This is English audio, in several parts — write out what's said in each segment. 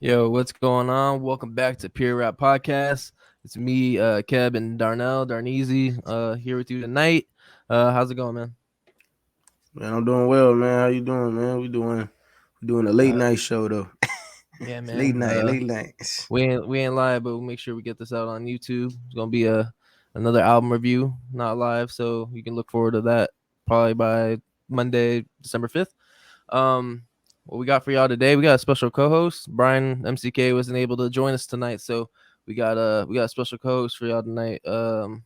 Yo, what's going on? Welcome back to Pure Rap Podcast. It's me, Kevv, and Darneezy, here with you tonight. How's it going, man? Man, I'm doing well, man. How you doing, man? We doing a late Uh, night show though. yeah, late man. night, late nights. We ain't live, but we'll make sure we get this out on YouTube. It's gonna be another album review, not live, so you can look forward to that probably by Monday, December 5th. What we got for y'all today? We got a special co-host. Brian MCK wasn't able to join us tonight, so we got a special co-host for y'all tonight. For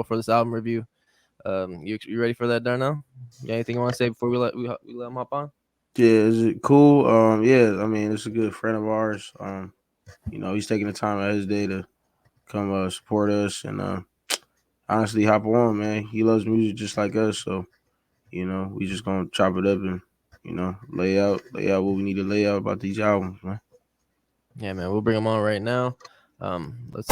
this album review. You ready for that, Darnell? You got anything you want to say before we let him hop on? Yeah, is it cool? Yeah, I mean, it's a good friend of ours. He's taking the time out of his day to come support us and honestly hop on, man. He loves music just like us, so we just gonna chop it up and lay out what we need to lay out about these albums, man. Yeah, man, we'll bring him on right now. Let's.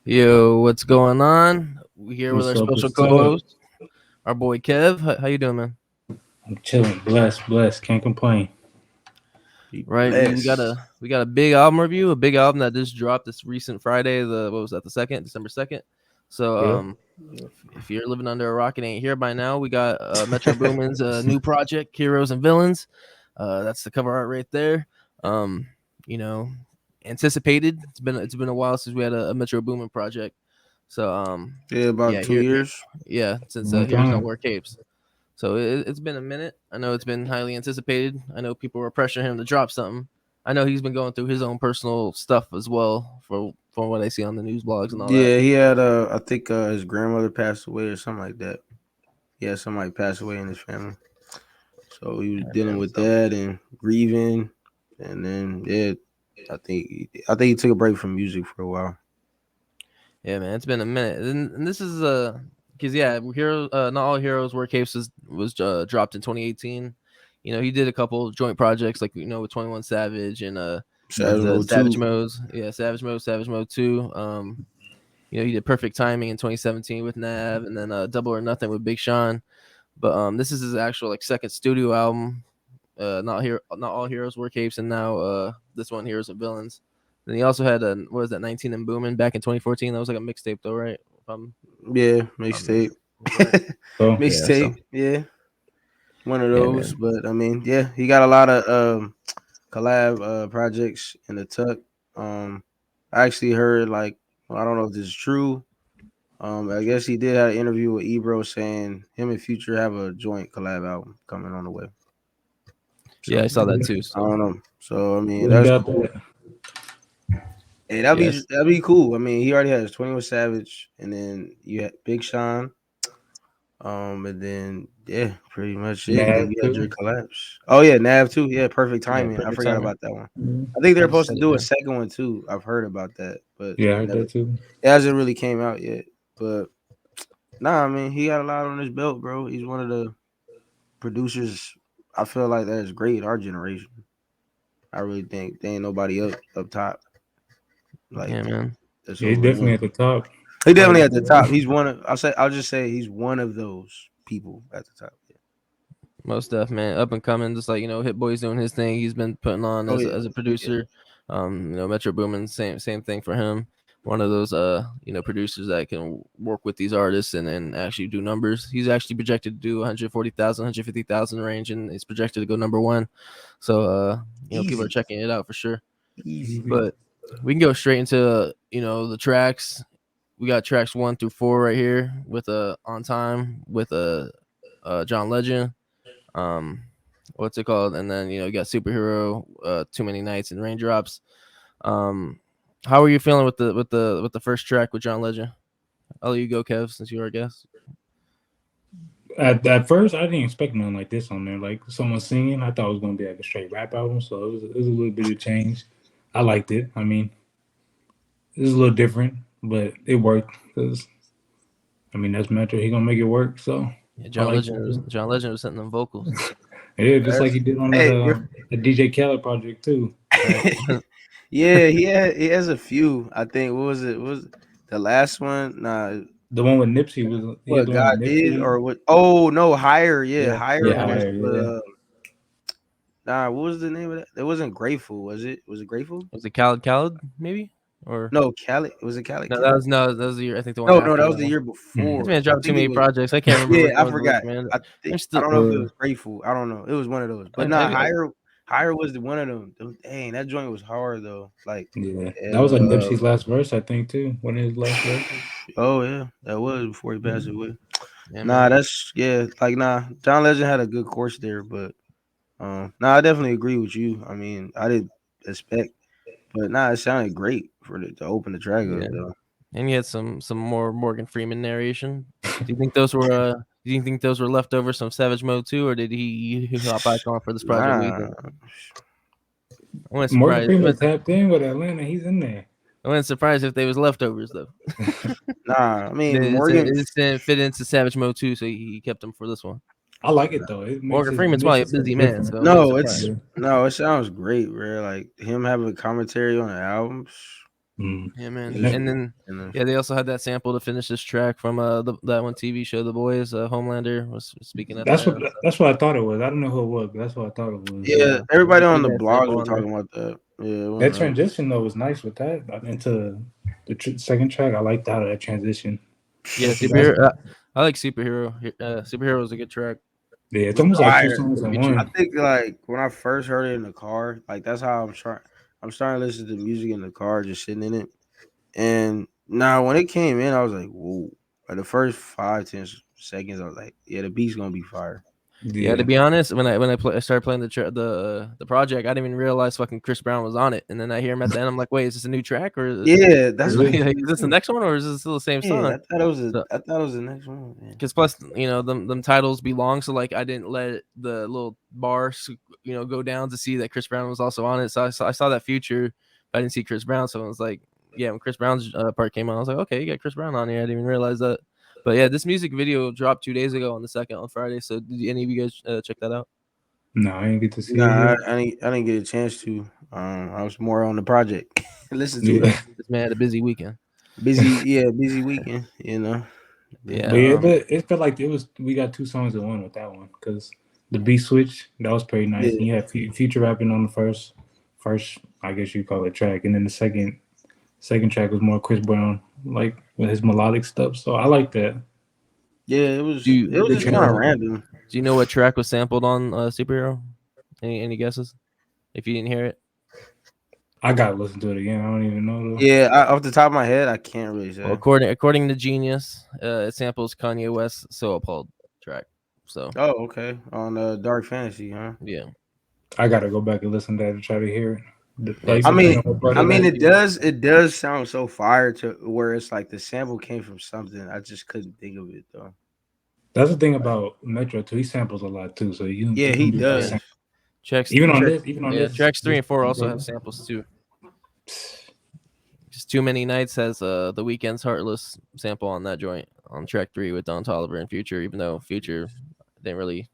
Yo, what's going on? We're here with our special co-host, our boy Kevv. How you doing, man? I'm chilling, blessed, can't complain. Right, we got a big album review, a big album that just dropped this recent Friday. December 2nd. So if you're living under a rock and ain't here by now, we got Metro Boomin's new project, Heroes and Villains. That's the cover art right there. Anticipated. It's been a while since we had a Metro Boomin project. So about 2 years. Yeah, since Heroes Don't Wear Capes. So it's been a minute. I know it's been highly anticipated. I know people were pressuring him to drop something. I know he's been going through his own personal stuff as well, from what I see on the news blogs and all that. Yeah, he had I think his grandmother passed away or something like that. Yeah, somebody passed away in his family. So he was dealing with that and grieving, and then I think he took a break from music for a while. Yeah, man, it's been a minute, and this is because not all Heroes Wear Capes was dropped in 2018. He did a couple joint projects like with 21 Savage and Savage Modes. Yeah, Savage Mode 2. He did Perfect Timing in 2017 with Nav, and then Double or Nothing with Big Sean. But this is his actual second studio album. Not all Heroes Wear Capes, and now this one, Heroes and Villains. And he also had 19 and Boomin' back in 2014. That was like a mixtape though, right? Mixtape. Mixtape. Yeah. One of those. But I mean, yeah, he got a lot of collab projects in the tuck. I actually heard I don't know if this is true. I guess he did have an interview with Ebro saying him and Future have a joint collab album coming on the way. So, yeah, I saw that too. So. I don't know. So I mean, that's cool. Hey, that'd be cool. I mean, he already has 21 Savage, and then you had Big Sean, and then pretty much it. Then you had your collapse. Oh yeah, Nav too. Yeah, Perfect Timing. I forgot about that one. Mm-hmm. I think they're supposed to do a second one too. I've heard about that, but I heard that too. It hasn't really came out yet. But I mean, he got a lot on his belt, bro. He's one of the producers. I feel like that is great. Our generation. I really think there ain't nobody up top. Man. He's definitely at the top. He's definitely at the top. He's one of. I'll just say he's one of those people at the top. Yeah. Most stuff, man. Up and coming, just like Hit Boy's doing his thing. He's been putting on as a producer. Yeah. Metro Boomin, same thing for him. One of those producers that can work with these artists and actually do numbers. He's actually projected to do 140,000, 150,000 range, and he's projected to go number one. So people are checking it out for sure. Easy. But we can go straight into the tracks. We got tracks 1 through 4 right here with On Time with John Legend. What's it called? And then you got Superhero, Too Many Nights, and Raindrops. How are you feeling with the first track with John Legend? I'll let you go, Kevv, since you're our guest. At first, I didn't expect nothing like this on there. Like someone singing, I thought it was going to be like a straight rap album. So it was a little bit of change. I liked it. I mean, it was a little different, but it worked because, that's Metro. He gonna make it work. So yeah, John Legend was sending them vocals. Yeah, just like he did on the DJ Khaled project too. Yeah, he has a few. I think what was it? What was the last one? Nah, The one with Nipsey was he had what the one God with did Nipsey. or what? Oh no, Higher. Yeah, Yeah. Higher Yeah, was. higher, yeah. Nah, what was the name of that? It wasn't Grateful, was it? Was it Grateful? Was it Khaled maybe? Or No, Cali. Was it Cali? no, that was the year. I think the one No, after that was that the one. year This before. man I dropped too think it many was. projects. I can't remember Yeah, which I ones forgot. which, man. I There's still. don't know if it was Grateful. I don't know. It was one of those. But I, Higher was the one of them. Dang, that joint was hard though. Like, Yeah. That and was like Nipsey's last verse, I think, too. One of his last verse. oh yeah, that was before he passed away. yeah, Nah, man. John Legend had a good course there, but I definitely agree with you. I mean, I didn't expect, but it sounded great to open the track Yeah. up though. And you had some more Morgan Freeman narration. Do you think those were do you think those were leftovers from Savage Mode 2, or did he hop back on for this project Weekend? I wasn't Morgan surprised. Freeman tapped in with Atlanta. He's in there. I wasn't surprised if they was leftovers though. I mean It just didn't fit into Savage Mode 2, so he kept them for this one. I like it though. It Morgan Freeman's probably a it so busy man, different. so I wasn't surprised. it sounds great, bro. Like him having commentary on the albums. Yeah, man. Yeah. And then they also had that sample to finish this track from that one TV show, The Boys. Homelander was speaking at that's that. That's what I thought it was. I don't know who it was, but that's what I thought it was. Yeah, everybody on the that blog sample was on there. talking about that. Yeah, That transition though was nice with that into the second track. I liked how that transition. Yeah, superhero. I like superhero. Superhero was a good track. Yeah, it's almost like two songs in one. I think like when I first heard it in the car, like that's how I'm starting to listen to music in the car, just sitting in it. And now when it came in, I was like, whoa. Like the first 5-10 seconds, I was like, yeah, the beat's gonna be fire. Yeah, to be honest, when I started playing the project, I didn't even realize fucking Chris Brown was on it, and then I hear him at the end. I'm like, wait, is this a new track or that's is this the next one or is this still the same song? I thought it was the next one. Because plus, them titles belong, so like I didn't let the little bar go down to see that Chris Brown was also on it. So I saw that Future, but I didn't see Chris Brown, so I was like, yeah, when Chris Brown's part came on, I was like, okay, you got Chris Brown on here. I didn't even realize that. But yeah, this music video dropped 2 days ago on Friday. So did any of you guys check that out? No, I didn't get to see it. I didn't get a chance to. I was more on the project. Listen to it. This man had a busy weekend. Busy weekend. You know. Yeah, but it felt like we got two songs in one with that one because the beat switch that was pretty nice. Yeah. And you had Future rapping on the first, I guess you call it track, and then the second track was more Chris Brown, like with his melodic stuff. So I like that. Yeah, it was just kind of random. Do you know what track was sampled on Superhero? Any guesses? If you didn't hear it, I gotta listen to it again. I don't even know. Though. Yeah, off the top of my head, I can't really say. Well, according to Genius, it samples Kanye West's "So Appalled" track. So. Oh, okay. On Dark Fantasy, huh? Yeah. I gotta go back and listen to that to try to hear it. I mean, it does sound so fire to where it's like the sample came from something. I just couldn't think of it though. That's the thing about Metro too. He samples a lot too, so he does. Tracks 3 and 4 also have samples too. Just Too Many Nights has the Weeknd's Heartless sample on that joint on track 3 with Don Toliver and Future, even though Future didn't really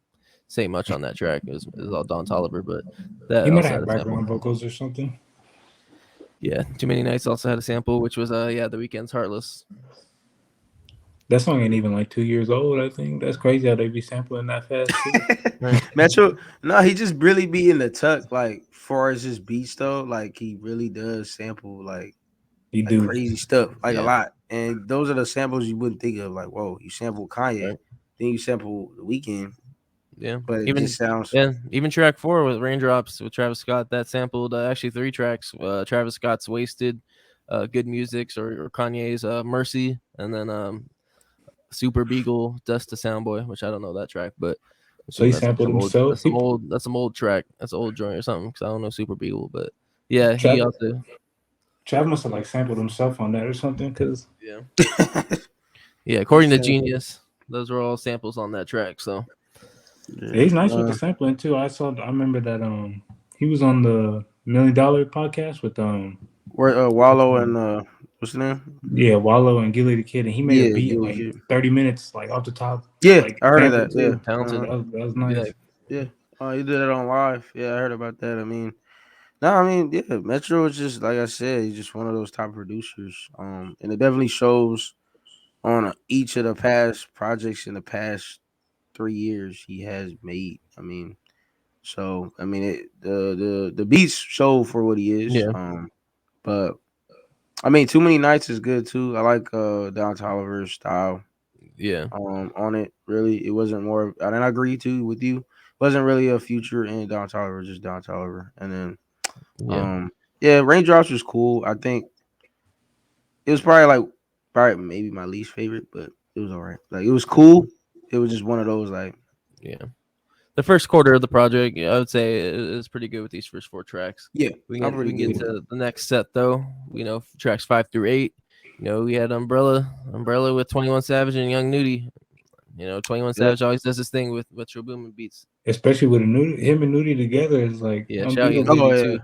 say much on that track. It was all Don Toliver, but that he might have background vocals or something. Yeah, Too Many Nights also had a sample, which was the Weeknd's Heartless. That song ain't even like 2 years old, I think. That's crazy how they be sampling that fast. Right. Metro, he just really be in the tuck, like far as his beats though. Like he really does sample like crazy stuff, like a lot. And those are the samples you wouldn't think of. Like, whoa, you sample Kanye, right. Then you sample The Weeknd. Yeah, but it just sounds. Yeah, even track 4 with Raindrops with Travis Scott that sampled actually 3 tracks. Travis Scott's Wasted, Good Music's or Kanye's Mercy, and then Super Beagle, Dust to Soundboy, which I don't know that track, but so he sampled himself. That's some old track. That's an old joint or something because I don't know Super Beagle, but yeah, he also. Trav must have sampled himself on that or something, because yeah, according to Genius, those were all samples on that track. So he's nice with the sampling too. I remember that he was on the $1 Million podcast with where Wallow and what's the name? Yeah, Wallow and Gilly the Kid, and he made a beat in 30 minutes, like off the top. Yeah, I heard of that. Too. Yeah, talented. That was nice. Yeah. He did it on live. Yeah, I heard about that. I mean, No, I mean, yeah, Metro is just like I said, he's just one of those top producers. And it definitely shows on each of the past projects in the past 3 years he has made. I mean, so I mean, the beats show for what he is. Yeah. But I mean, Too Many Nights is good too. I like Don Toliver's style. Yeah. On it, really, it wasn't more. And I agree too with you. It wasn't really a Future in Don Toliver, just Don Toliver. And then, yeah, Raindrops was cool. I think it was probably maybe my least favorite, but it was all right. Like it was cool. It was just one of those like, yeah. The first quarter of the project, I would say, is pretty good with these first 4 tracks. yeah, We can get to the next set though. Tracks 5 through 8. We had Umbrella with 21 Savage and Young Nudy. 21 Savage always does this thing with Metro Boomin beats, especially with him and Nudy together. Is like shout Young Nudy too.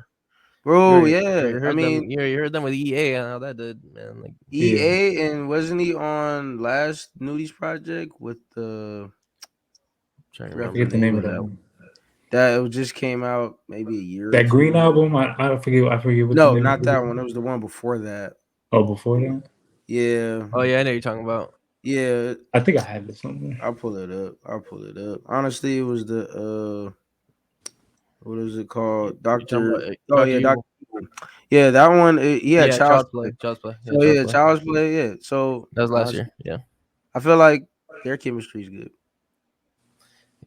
Bro, you heard them with EA and how that did, man. Like EA, and wasn't he on last Nudy's project with the? Trying to remember. I forget the name of that one. That it just came out maybe a year. That Green album, I forget. What no, the name not that one. It was the one before that. Oh, before that. Yeah. Oh yeah, I know you're talking about. Yeah, I think I have it somewhere. I'll pull it up. Honestly, it was the what is it called? Doctor. Oh yeah, Doctor. Yeah, that one. Child's Play. Child's Play. Child's Play. Yeah. So that was last year. Yeah. I feel like their chemistry is good.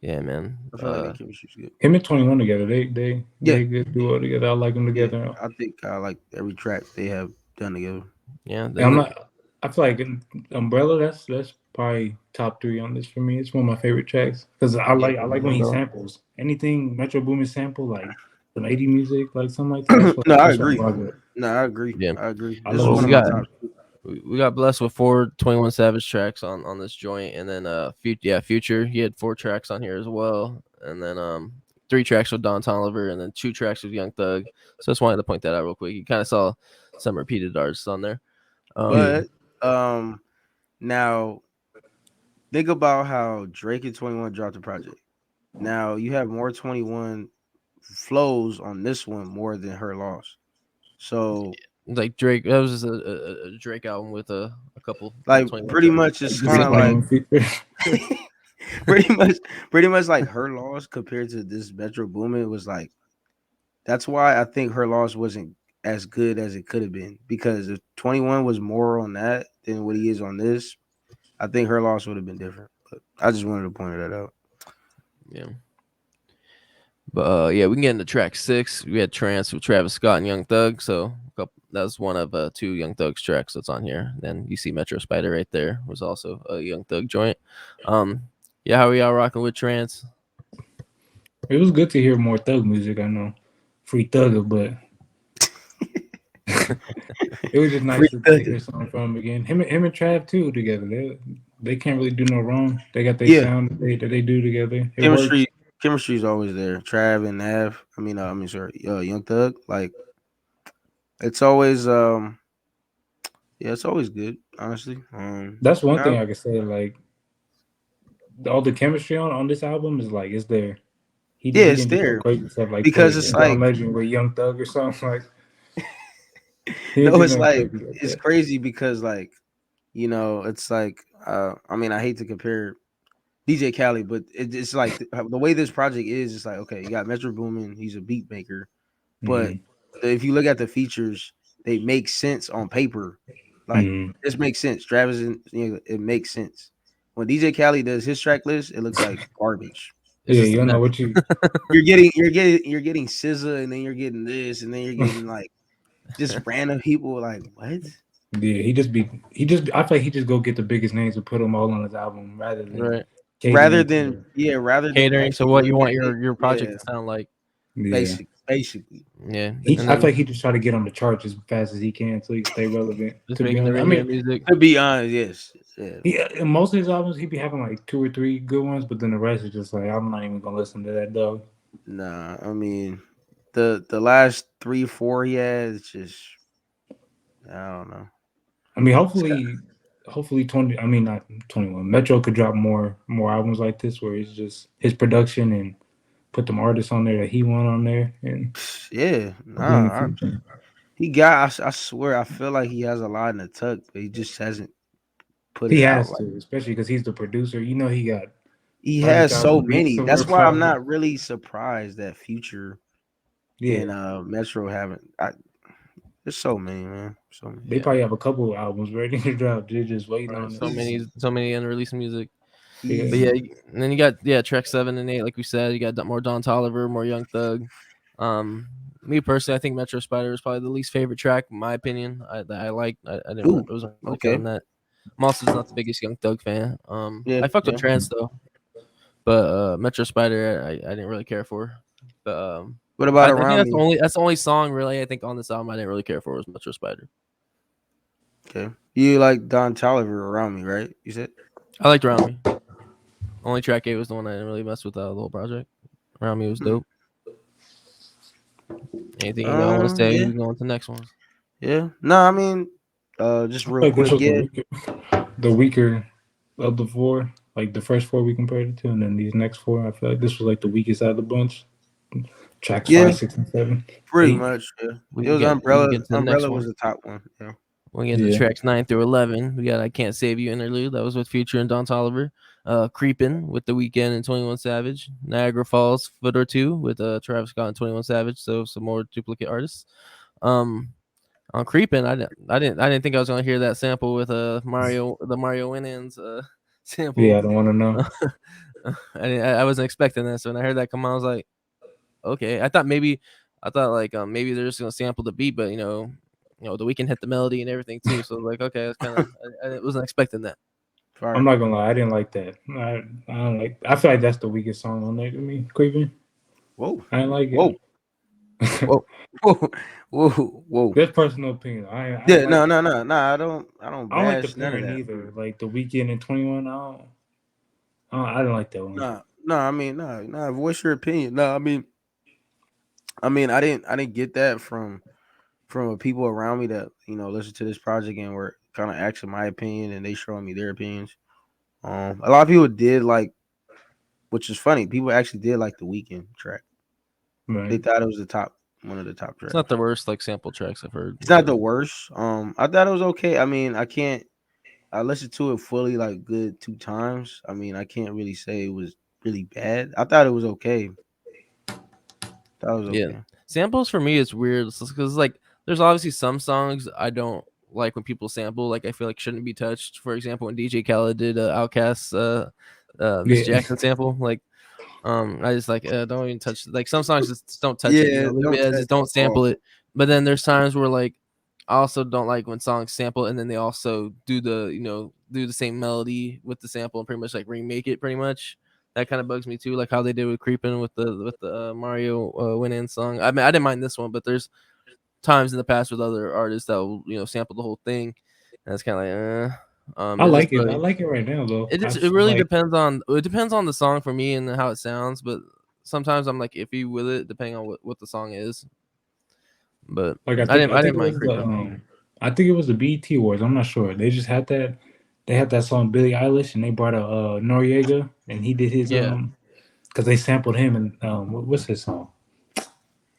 Yeah, man. I feel like their chemistry is good. Him and 21 together, they good duo together. I like them together. Yeah, I think I like every track they have done together. Yeah. I feel like Umbrella. That's probably top 3 on this for me. It's one of my favorite tracks because I like when he samples anything Metro Boomin sample, like some 80 music, like something like that. No, I agree. Yeah, I agree. This is one of my top. We got blessed with 4 21 Savage tracks on this joint, and then Future. He had 4 tracks on here as well, and then 3 tracks with Don Toliver, and then 2 tracks with Young Thug. So just wanted to point that out real quick. You kind of saw some repeated artists on there. But now think about how Drake and 21 dropped the project. Now you have more 21 flows on this one more than Her Loss. So like Drake, that was just a Drake album with a couple. Like pretty much it's kind of like pretty much like Her Loss compared to this Metro Boomin was like. That's why I think Her Loss wasn't as good as it could have been, because if 21 was more on that than what he is on this, I think Her Loss would have been different. But I just wanted to point that out. Yeah. But we can get into track 6. We had Trance with Travis Scott and Young Thug. So that's one of 2 Young Thug's tracks that's on here. Then you see Metro Spider right there was also a Young Thug joint. How are y'all rocking with Trance? It was good to hear more Thug music. I know, Free Thugger, but it was just nice to hear something from him again. Him and Trav too together. They can't really do no wrong. They got their sound that they do together. Chemistry is always there. Trav and Nav. Young Thug. Like it's always it's always good. Honestly, that's one thing I can say. Like all the chemistry on this album is like it's there. It's there. Crazy stuff like because it's like Legend with Young Thug or something like. No, it's like it's crazy because like it's like I hate to compare DJ Khaled, but it's like the way this project is. It's like okay, you got Metro Boomin, he's a beat maker, but if you look at the features, they make sense on paper. Like this makes sense. Travis, it makes sense. When DJ Khaled does his track list, it looks like garbage. You know what you're getting SZA, and then you're getting this, and then you're getting like just random people. Like what? Yeah, I feel like he just go get the biggest names and put them all on his album rather than catering to what you want your project to sound like. Yeah. Basically. Yeah. I feel like he just try to get on the charts as fast as he can so he can stay relevant. Music. To be honest, yes. Yeah. In most of his albums, he be having like 2 or 3 good ones, but then the rest is just like, I'm not even gonna listen to that dog. Nah, the last 3, 4 he had, it's just I don't know. Hopefully not 21. Metro could drop more albums like this where it's just his production and put them artists on there that he want on there, and Yeah, he got. I swear, I feel like he has a lot in the tuck, but he just hasn't put he it out. has to, especially because he's the producer. You know, he got he has so 30,000 beats many. somewhere. That's why I'm not really surprised that Future and Metro haven't. There's so many, man. So many. They probably have a couple of albums ready to drop. They're just waiting on so many unreleased music. Yeah. But yeah, and then you got track 7 and 8, like we said. You got more Don Toliver, more Young Thug. Me personally, I think Metro Spider is probably the least favorite track, in my opinion. I wasn't really on that. I'm also not the biggest Young Thug fan. I fucked with Trance though, but Metro Spider I didn't really care for. But what about I think Around Me? That's the only song really I think on this album I didn't really care for was Metro Spider. Okay, you like Don Toliver, Around Me, right? You said I liked Around Me. Only track 8 was the one I didn't really mess with the whole project. Around Me was dope. Anything you want to say? We can go on to the next ones. Yeah. No, I mean, just real quick. The weaker of the 4. Like the first 4 we compared it to, and then these next 4, I feel like this was like the weakest out of the bunch. Tracks 5, 6, and 7. Pretty much. Yeah. It was Umbrella. Umbrella was the top one. Yeah. We get to tracks 9 through 11. We got I Can't Save You Interlude. That was with Future and Don Toliver. Creepin with The Weeknd and 21 Savage. Niagara Falls, Foot or Two with Travis Scott and 21 Savage. So some more duplicate artists. On Creepin, I didn't think I was gonna hear that sample with the Mario Winans sample. Yeah, I don't want to know. I wasn't expecting that. So when I heard that come on, I was like, okay. I thought maybe they're just gonna sample the beat, but the Weeknd hit the melody and everything too. So like, okay, it's kind of I wasn't expecting that. I'm not gonna lie, I didn't like that. I don't like. I feel like that's the weakest song on there to me. Creepin. Whoa, I didn't like it. Whoa. That's personal opinion. I no. I don't like the pairing either. Like The Weeknd and 21. I don't like that one. No. I mean, no. What's your opinion? No, I mean, I didn't get that from people around me that listen to this project and were kind of asking my opinion and they showing me their opinions. A lot of people did like, which is funny. People actually did like the Weeknd track. Right. They thought it was one of the top tracks. It's not the worst like sample tracks I've heard. It's not the worst. I thought it was okay. I mean, I listened to it fully like good 2 times. I mean, I can't really say it was really bad. I thought it was okay. Yeah. Samples for me is weird because like there's obviously some songs I don't like when people sample. Like I feel like shouldn't be touched. For example, when DJ Khaled did Outkast's Miss Jackson sample, like I just like don't even touch. Like some songs just don't touch it. Just don't sample it. But then there's times where like I also don't like when songs sample and then they also do the same melody with the sample and pretty much like remake it pretty much. That kind of bugs me too, like how they did with Creepin with the Mario Winans song. I mean, I didn't mind this one, but there's times in the past with other artists that will sample the whole thing, and it's kind of like, I like it. I like it right now though. It really depends on the song for me and how it sounds, but sometimes I'm like iffy with it depending on what the song is. But I didn't mind Creepin. I think it was the BET Awards. I'm not sure. They just had that. They had that song Billie Eilish, and they brought out Noriega, and he did his because they sampled him and what's his song?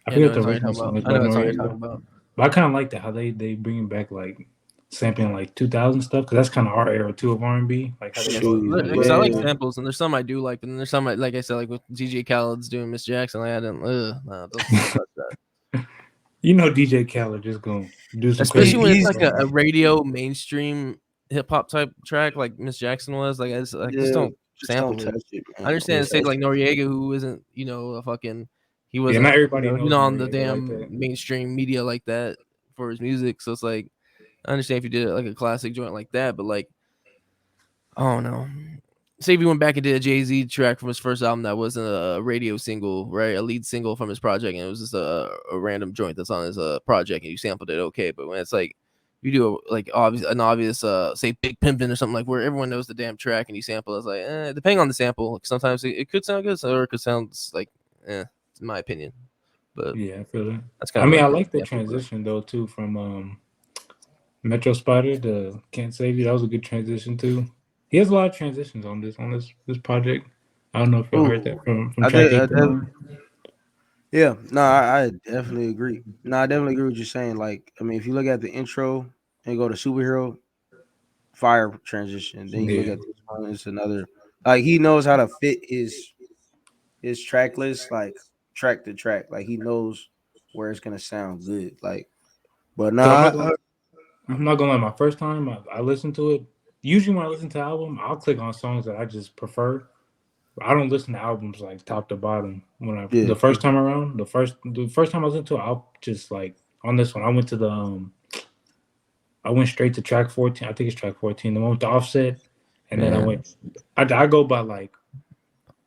I forget the original song. I know what song you're talking about. But I kind of like that how they bring back like sampling like 2000 stuff because that's kind of our era too of R&B. Like I like samples, and there's some I do like, and there's some like I said, like with DJ Khaled's doing Miss Jackson. Like I didn't. Don't touch that. DJ Khaled just gonna do some, especially when it's like a radio mainstream hip hop type track like Miss Jackson was. Like I just don't sample it. I understand say like Noriega, who isn't a fucking he wasn't not everybody knows on the damn like mainstream media like that for his music. So it's like I understand if you did it like a classic joint like that, but like I don't know. Say if you went back and did a Jay-Z track from his first album that wasn't a radio single, right? A lead single from his project, and it was just a random joint that's on his project, and you sampled it, okay. But when it's like you do an obvious say Big Pimpin' or something like where everyone knows the damn track and you sample, it's like depending on the sample, like, sometimes it could sound good, or it could sound like in my opinion. But yeah, I feel that. That's kind of I like the transition though too from Metro Spider to Can't Save You. That was a good transition too. He has a lot of transitions on this project. I don't know if y'all heard that from I track did, 18. Yeah, no, I definitely agree. No, I definitely agree with you saying. Like, I mean, if you look at the intro and go to superhero, fire transition. Then you look Yeah. at this one, it's another. Like he knows how to fit his track list, like track to track. Like he knows where it's gonna sound good. Like, but Cause nah, I'm not gonna lie. My first time I listened to it. Usually when I listen to album, I'll click on songs that I just prefer. I don't listen to albums like top to bottom. When yeah, the first time around, the first time I listened to it, I'll just like on this one. I went to I went straight to track 14. I think it's track 14. The one with the offset, and then I went. I go by like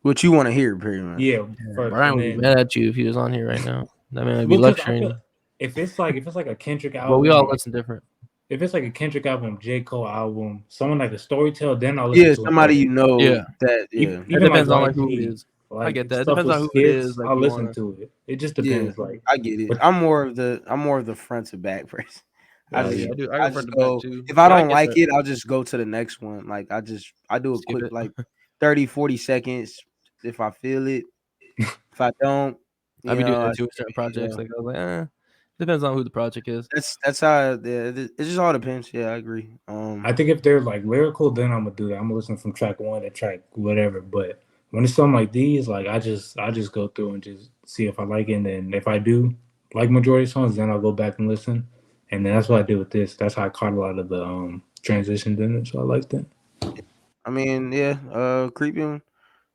what you want to hear, pretty much. yeah first, Brian and would be then mad at you if he was on here right now. That man would be because I lecturing. feel if it's like a Kendrick But we all album, listen different. if it's like a Kendrick album, J. Cole album, someone like a Storyteller, then I'll listen Yeah, to it. somebody you know. Yeah. That Even, It even like depends on like who it YG, is. I like get that. It stuff depends with on who it is. skits, Like I'll you listen wanna. to it. It just yeah, depends. Like, I get it. but I'm more of the front to back person. Oh yeah, I do. I I go front just to back go too. if I But I don't get like that. it, I'll just go to the next one. Like I do a Skip quick it. like 30, 40 seconds if I feel it. If I don't, I be doing that too with skip certain it, projects. Like I was like, depends on who the project is. That's how it just all depends. Yeah, I agree. I think if they're like lyrical, then I'm gonna do that. I'm gonna listen from track 1 to track whatever. But when it's something like these, like I just go through and just see if I like it. And then if I do like majority of songs, then I'll go back and listen. And then that's what I did with this. That's how I caught a lot of the transitions in it. So I like that. I mean, yeah, Creepin.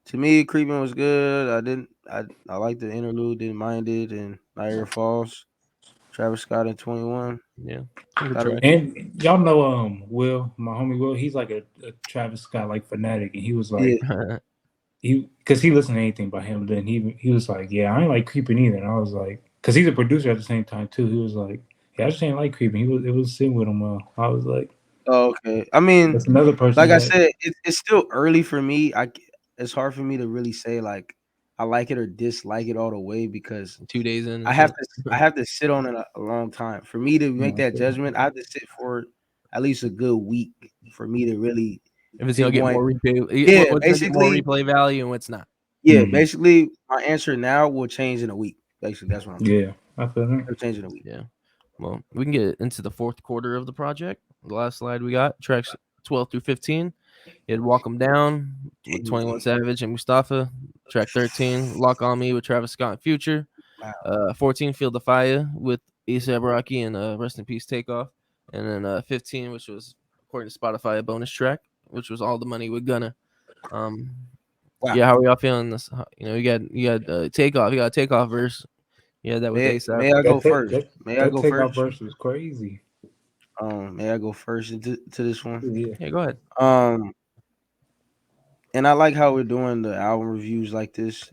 To me, Creepin was good. I liked the interlude, didn't mind it, and Niagara Falls, Travis Scott in 21. Yeah, good Thought it was track. And y'all know Will, my homie Will, he's like a Travis Scott like fanatic, and he was yeah, like because he listened to anything by him. Then he was like, yeah, I ain't like Creepin either. And I was like, because he's a producer at the same time too. He was like, yeah, I just ain't like Creepin. It was sitting with him well. I was like, oh, okay. I mean, that's another person like I that said, it's still early for me. It's hard for me to really say like I like it or dislike it all the way because 2 days in. I And have shit. to I have to sit on it a long time. For me to make that judgment, I have to sit for at least a good week for me to really If it's gonna get pinpoint. more replay, Yeah, what's gonna get more basically, replay value and what's not. basically my answer now will change in a week. Basically, that's what I'm saying. yeah, I feel that. It'll change in a week. Yeah. Well, we can get into the fourth quarter of the project. The last slide we got tracks 12 through 15. You had Walk 'em Down with 21 Savage and Mustafa. Track 13, Lock on Me with Travis Scott and Future. Wow. 14, Feel the Fire with A$AP Rocky and Rest in Peace Takeoff. And then 15, which was according to Spotify a bonus track, which was All the Money with Gunna. Wow. Yeah, how are y'all feeling this? You know, you got Takeoff, you got a Takeoff verse. Yeah, that with A$AP. May I go first? May I That go Takeoff first? verse was crazy. May I go first into this one? Yeah, go ahead. And I like how we're doing the album reviews like this.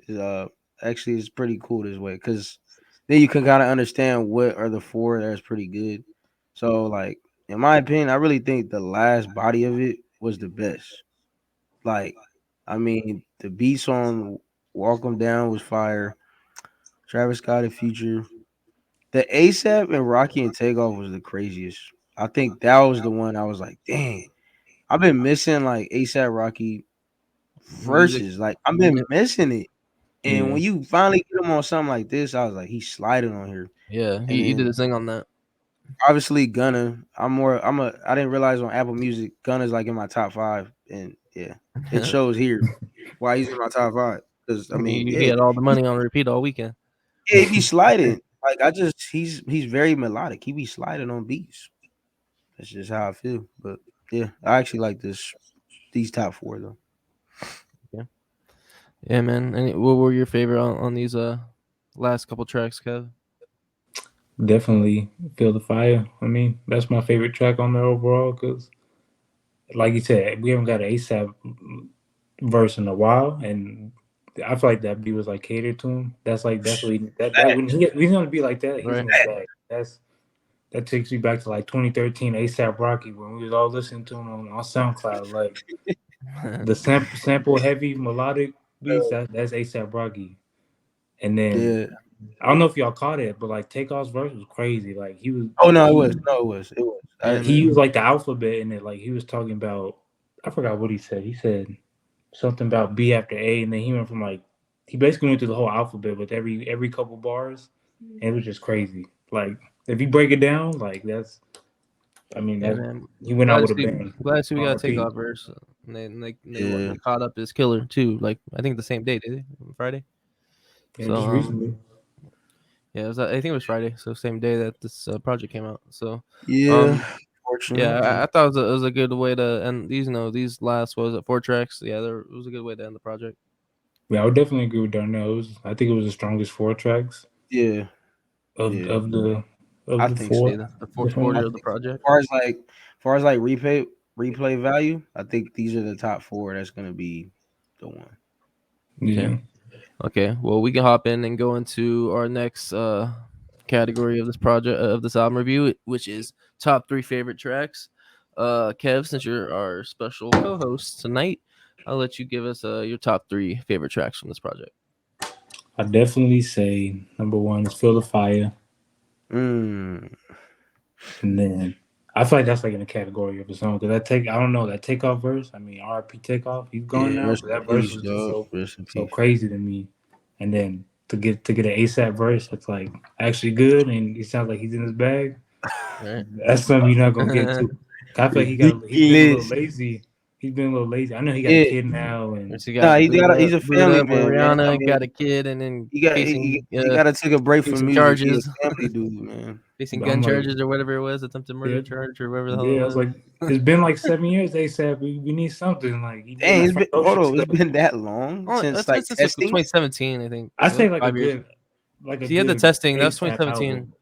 Actually, it's pretty cool this way because then you can kind of understand what are the four that's pretty good. So, like in my opinion, I really think the last body of it was the best. Like, I mean, the beats on "Walk 'Em Down" was fire. Travis Scott and Future. The A$AP and Rocky and Takeoff was the craziest. I think that was the one I was like, dang, I've been missing like A$AP Rocky Music. verses. Like I've been missing it. And Yeah. when you finally get him on something like this, I was like, he's sliding on here. Yeah, And he did then a thing on that. obviously Gunna. I didn't realize on Apple Music, Gunna's like in my top 5. And yeah, it shows here why he's in my top 5. Because I mean, He had all the money on repeat all weekend. he be sliding. Like he's very melodic. He be sliding on beats. That's just how I feel. But yeah, I actually like these top 4 though. Yeah, man. And what were your favorite on these last couple tracks, Kev? Definitely Feel the Fire. I mean, that's my favorite track on there overall because, like you said, we haven't got an A$AP verse in a while, and I feel like that beat was like catered to him. That's like definitely that when he's gonna be like that, he's Right. gonna bag. That takes me back to like 2013 A$AP Rocky when we was all listening to him on SoundCloud. Like the sample heavy melodic beats, that's A$AP Rocky. And then Yeah. I don't know if y'all caught it, but like Takeoff's verse was crazy. Like he was. Oh no, it was. No, it was. It was. Yeah, He man. used like the alphabet in it. Like he was talking about. I forgot what he said. He said something about B after A, and then he went from like he basically went through the whole alphabet with every couple bars, and it was just crazy. Like if you break it down, like that's, I mean, Yeah, that man. he went out with a bang. Glad to see we got a repeat. Takeoff verse. And they caught up as Killer too. Like I think the same day, did they? Friday. Yeah, So just recently. yeah, I think it was Friday, so same day that this project came out. So Yeah, yeah, I thought it was a good way to end these. These last, what was it, 4 tracks? Yeah, it was a good way to end the project. Yeah, I would definitely agree with Darnell. I think it was the strongest 4 tracks. Yeah. Of the I think 4. so. The fourth quarter of the project. As far as replay value, I think these are the top 4. That's gonna be the one. Yeah. Okay. Well, we can hop in and go into our next category of this project of this album review, which is top 3 favorite tracks. Kev, since you're our special co-host tonight, I'll let you give us your top 3 favorite tracks from this project. I definitely say number 1 is Feel the Fire. And then I feel like that's like in the category of a song because I don't know, that Takeoff verse. I mean, RP Takeoff, he's gone now, but that verse was just so crazy to me. And then to get an ASAP verse that's like actually good and it sounds like he's in his bag. Right. That's something you're not gonna get to. I feel like he's been a little lazy. He's been a little lazy. I know he got a kid now, and he's a family man. Rihanna got a kid, and then he got to take a break from music. Charges. He's a family dude, man. Facing gun charges or whatever it was, attempted murder charge or whatever the hell. Yeah, I was like, it's been like 7 years. They said we need something. Like, it's been that long since like testing. 2017, I think. I say like 5 years. He had the testing. That was 2017. Album.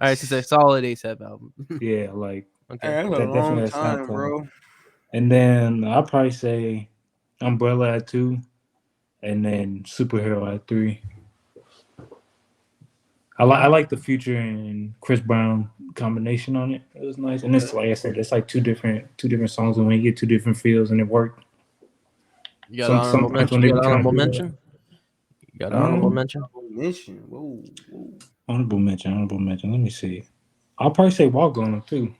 All right, it's a solid ASAP album. Yeah, like okay, that's a long time, bro. And then I'll probably say Umbrella at 2, and then Superhero at 3. I like the Future and Chris Brown combination on it. It was nice, and it's like I said, it's like two different songs, and when you get 2 different feels, and it worked. You got honorable mention. You got honorable mention. You got honorable mention. Whoa. Honorable mention. Let me see. I'll probably say Walk On Them too.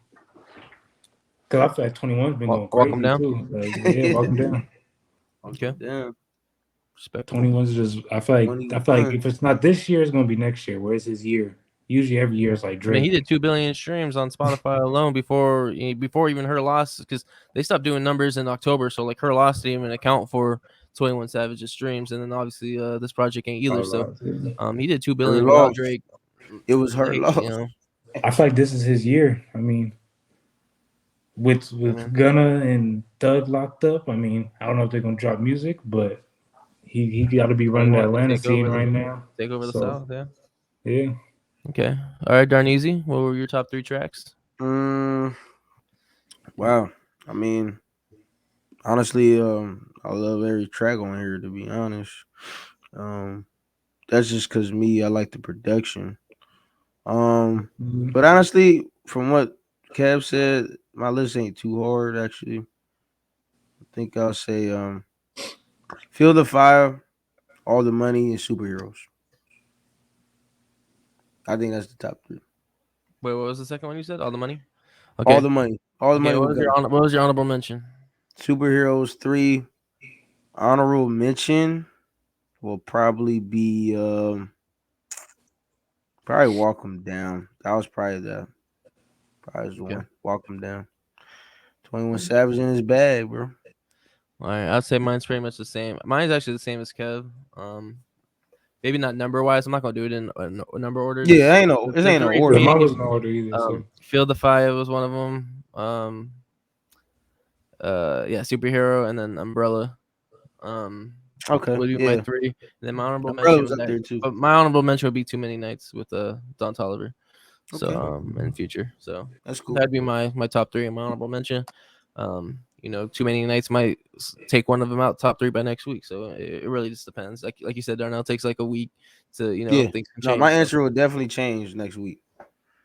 Because I feel like 21's been going crazy too. Like, yeah, Walk 'Em Down. Okay. Yeah. 21's just. I feel like if it's not this year, it's gonna be next year. Where it's his year. Usually every year it's like Drake. I mean, he did 2 billion streams on Spotify alone before even Her Loss, because they stopped doing numbers in October. So like Her Loss didn't even account for 21 Savage's streams, and then obviously this project ain't either. So he did 2 billion without Drake. It was Her Loss. I feel like this is his year. I mean, with Gunna and Thug locked up, I mean, I don't know if they're gonna drop music, but he got to be running the Atlanta scene right now. Take over the South, yeah. Yeah. Okay. All right, Darneezy, what were your top 3 tracks? Wow. I mean, honestly, I love every track on here, to be honest. That's just because I like the production. But honestly, from what Kevv said, my list ain't too hard, actually. I think I'll say Feel the Fire, All the Money, and Superheroes. I think that's the top 3. Wait, what was the second one you said? All the Money? Okay. All the Money. All the Money. What was your honorable mention? Superheroes 3. Honorable mention will probably be probably Walk 'Em Down. That was probably the one. Walk 'Em Down. 21 Savage in his bag, bro. All right, I'd say mine's pretty much the same. Mine's actually the same as Kev. Maybe not number wise. I'm not gonna do it in number order. Yeah, ain't no order. Mine was no order either. Feel the Fire was one of them. Yeah, Superhero, and then Umbrella. Okay, would be my 3. And then my honorable mention was up there too. But my honorable mention would be Too Many Nights with Don Toliver. So and Future. So that's cool. That'd be my top 3 and my honorable mention. Too Many Nights might take one of them out top 3 by next week. So it really just depends. Like you said, Darnell, takes like a week to things can change. My answer will definitely change next week.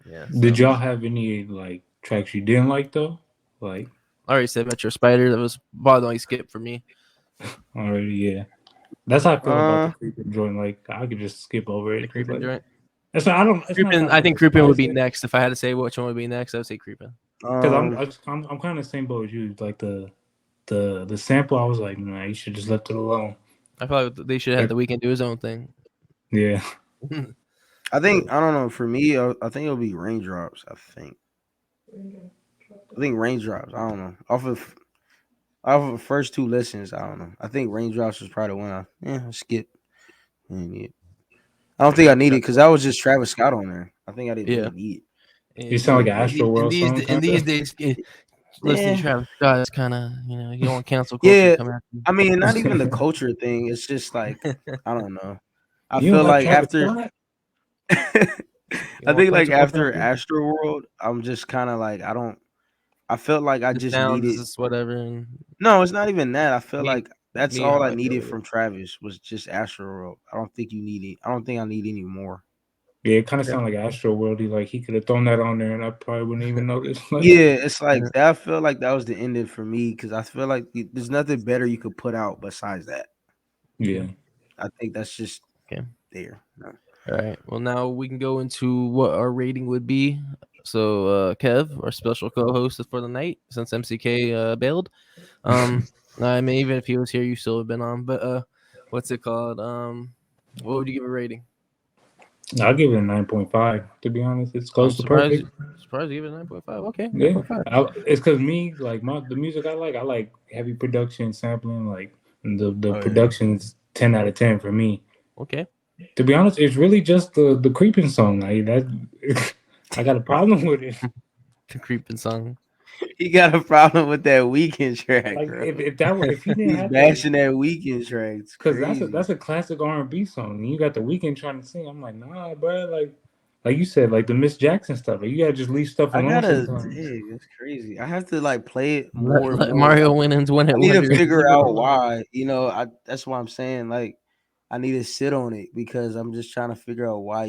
Yeah. Did y'all have any like tracks you didn't like though? Like I already said Metro Spider. That was probably the only skip for me. Already, yeah. That's how I feel about the Creepin joint. like I could just skip over it. The Creepin joint. That's I don't. I think Creepin would be next. If I had to say which one would be next, I would say Creepin. Because I'm kind of the same boat as you. Like the sample, I was like, nah, you should just left it alone. I feel like they should have had the Weeknd do his own thing. Yeah. I think I don't know. For me, I think it'll be Raindrops. I think Raindrops. I don't know. Off of the first two listens, I don't know. I think Raindrops was probably the one I skip. I don't think I need it because that was just Travis Scott on there. I think I didn't really need it. You sound like an Astro World song. In these days, listening to Travis Scott is kind of, you don't want cancel culture coming after you. I mean, not even the culture thing. It's just like I don't know. I feel like after I think like after Astro World, I'm just kind of like I felt like I just needed whatever. No, it's not even that. I feel like that's all I needed from Travis was just Astro World. I don't think I need any more. Yeah, it kind of sounded like Astro Worldy. Like he could have thrown that on there, and I probably wouldn't even notice. Yeah, it's like that. I feel like that was the ending for me because I feel like there's nothing better you could put out besides that. Yeah, I think that's just there. No. All right. Well, now we can go into what our rating would be. So, Kevv, our special co-host for the night, since MCK bailed. I mean, even if he was here, you still have been on. But what's it called? What would you give a rating? I'll give it a 9.5. To be honest, it's close to perfect. Surprised you give it a 9.5. Okay. Yeah, 9.5. It's because me, like the music I like heavy production, sampling, like the production's 10 out of 10 for me. Okay. To be honest, it's really just the Creepin song. I got a problem with it. The Creepin song. He got a problem with that Weeknd track. Like bro. if he didn't have bashing that Weeknd track, because that's a classic R&B song. And you got the Weeknd trying to sing. I'm like, nah, bro. Like you said, like the Miss Jackson stuff. Like, you gotta just leave stuff alone. It's crazy. I have to like play it more. Let Mario Winans win it. I need to figure out why. That's why I'm saying like I need to sit on it because I'm just trying to figure out why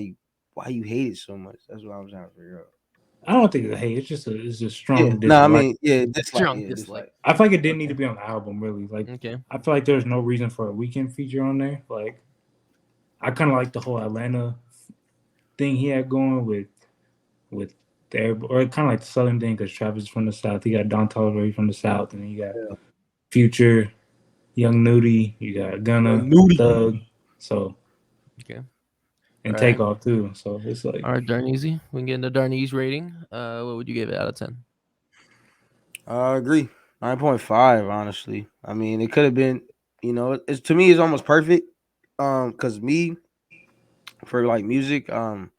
you hate it so much. That's what I'm trying to figure out. I don't think it's hate. It's just a strong dislike. No, I mean, dislike. I feel like it didn't need to be on the album, really. Like, I feel like there's no reason for a Weeknd feature on there. Like, I kind of like the whole Atlanta thing he had going with there, or kind of like the Southern thing because Travis is from the South. You got Don Toliver from the South, and then you got Future, Yung Nudy, you got Gunna, Thug. So, and Takeoff too. So it's like, all right, darn easy. We can get into Darnese rating. What would you give it out of 10? I agree. 9.5. Honestly, I mean, it could have been. It's to me, it's almost perfect. Because me, for like music, I'm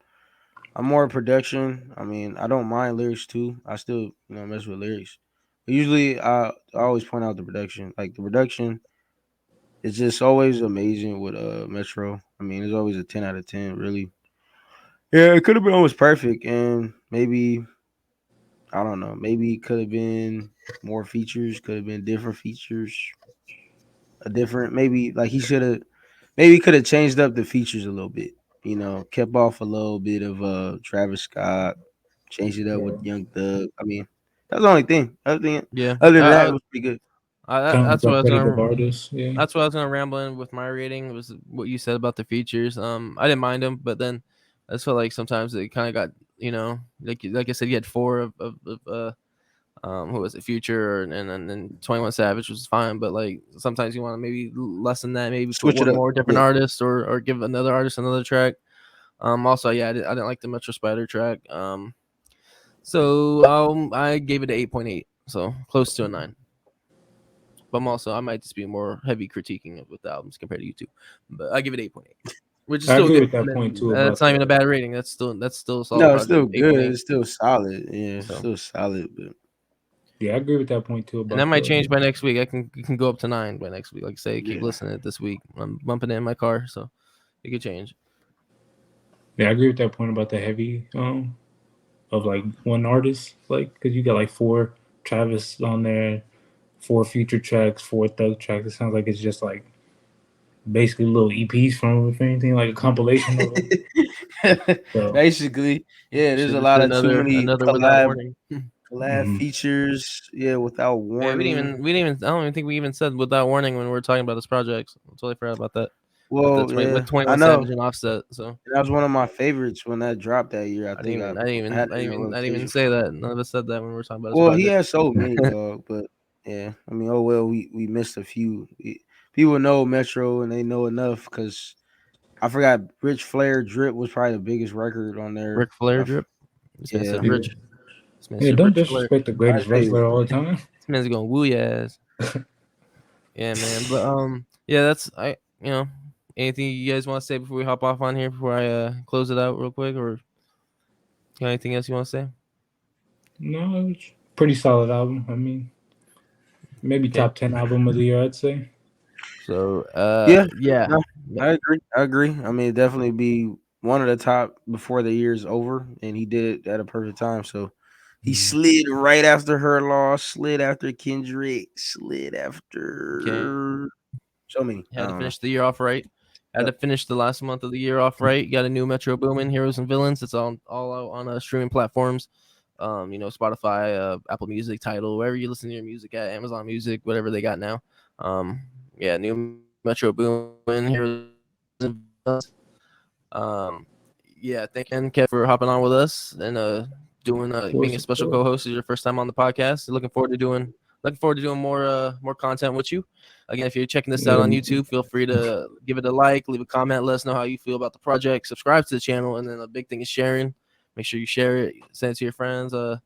more production. I mean, I don't mind lyrics too. I still, mess with lyrics. But usually, I always point out the production. Like the production, it's just always amazing with Metro. I mean, it's always a 10 out of 10. Really. Yeah, it could have been almost perfect, and maybe I don't know. Maybe it could have been more features. Could have been different features. Maybe like he should have. Maybe he could have changed up the features a little bit. Kept off a little bit of Travis Scott, changed it up with Young Thug. I mean, that's the only thing. Other than that, it was pretty good. That's what I was gonna. That's what I was gonna ramble in with my rating. Was what you said about the features. I didn't mind them, but then I just felt like sometimes it kind of got like I said, you had 4 of who was it, Future, and then 21 Savage was fine, but like sometimes you want to maybe lessen that, maybe switch put it up, more different artists or give another artist another track. Also, I didn't like the Metro Spider track. So I gave it an 8.8, so close to a 9. But I might just be more heavy critiquing with the albums compared to you two, but I give it 8.8. Which is still good. At that point too. That's not even a bad rating. That's still a solid. No, it's still good. It's still solid. Yeah, it's still solid. But yeah, I agree with that point too. And that might change by next week. I can go up to 9 by next week. Like say, keep listening to it this week. I'm bumping it in my car, so it could change. Yeah, I agree with that point about the heavy of like one artist, like because you got like 4 Travis on there, 4 Future tracks, 4 Thug tracks. It sounds like it's just like basically little EPs from if anything, like a compilation of them. So, basically, there's a lot of too many collab features. Yeah, without warning. We didn't even. I don't even think we even said without warning when we were talking about this project. I totally forgot about that. Well, with 21 Savage and Offset. So that was one of my favorites when that dropped that year. I didn't even say that. None of us said that when we were talking about. Well, he has so many, dog, but Yeah, I mean, oh well, we missed a few. People know Metro and they know enough because I forgot Rich Flair Drip was probably the biggest record on there. Ric Flair drip. This man said Yeah, Rich. This man Yeah, said don't Rich Flair. disrespect the greatest wrestler all the time. This man's going woo your ass. Yeah, man. But yeah, that's anything you guys want to say before we hop off on here before I close it out real quick, or got anything else you want to say? No, it's pretty solid album. I mean, maybe top 10 album of the year, I'd say. So yeah, no, I agree. I mean, definitely be one of the top before the year's over, and he did it at a perfect time. So he slid right after her loss, slid after Kendrick, slid after so many. Had to finish the year off right. Had to finish the last month of the year off right. Got a new Metro Boomin, Heroes and Villains. It's all out on streaming platforms. Spotify, Apple Music, Tidal, wherever you listen to your music at, Amazon Music, whatever they got now. New Metro Boomin, Heroes and Villains. Thank you, Kevv, for hopping on with us and being a special co-host. Is your first time on the podcast. Looking forward to doing more content with you. Again, if you're checking this out on YouTube, feel free to give it a like, leave a comment, let us know how you feel about the project, subscribe to the channel, and then a big thing is sharing. Make sure you share it, send it to your friends. Slide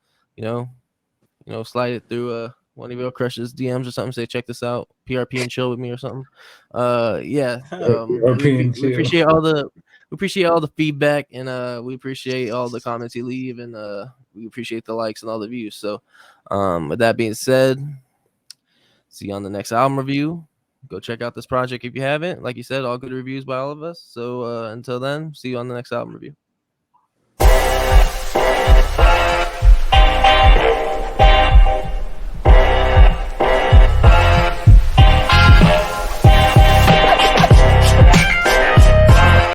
it through one of your crushes DMs or something. Say, check this out, PRP and chill with me or something. We appreciate all the feedback, and we appreciate all the comments you leave, and we appreciate the likes and all the views. So, with that being said, see you on the next album review. Go check out this project if you haven't. Like you said, all good reviews by all of us. So until then, see you on the next album review.